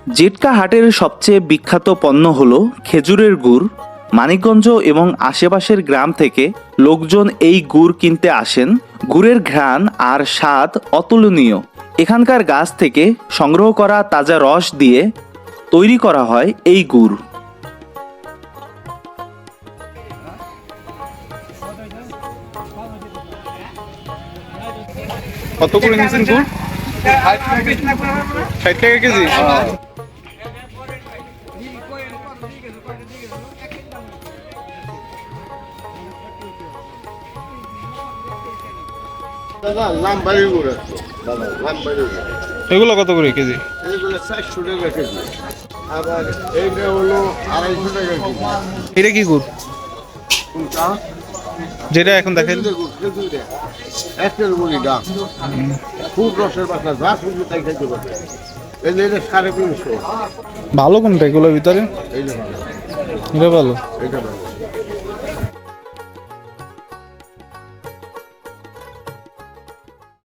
জেটকা হাটের সবচেয়ে বিখ্যাত পণ্য হলো খেজুরের গুড়। মানিকগঞ্জ এবং আশেপাশের গ্রাম থেকে লোকজন এই গুড় কিনতে আসেন। গুড়ের ঘ্রাণ আর স্বাদ অতুলনীয়। এখানকার গাছ থেকে সংগ্রহ করা তাজা রস দিয়ে তৈরি করা হয় এই গুড়। কত করে নিয়েছেন গুড়? 60 টাকা কেজি। দাদা লাম্বাড়ি গুড় আছে দাদা, লাম্বাড়ি গুড় এগুলো কত করে কেজি? এইগুলো 400 টাকা কেজি। আবার এইটা হলো 250 টাকা কেজি। এটা কি গুড় কোনটা? যেটা এখন দেখেন? খেজুরের গুড়, খেজুরে একের গুড়ি দাম, খুব রসের বাসনা, যা খুঁজবে তাই খাইতে পারবে। এই যে এটা 350। ভালো কোনটা এগুলোর ভিতরে? এই যে ভালো, এটা ভালো। এটা ভালো।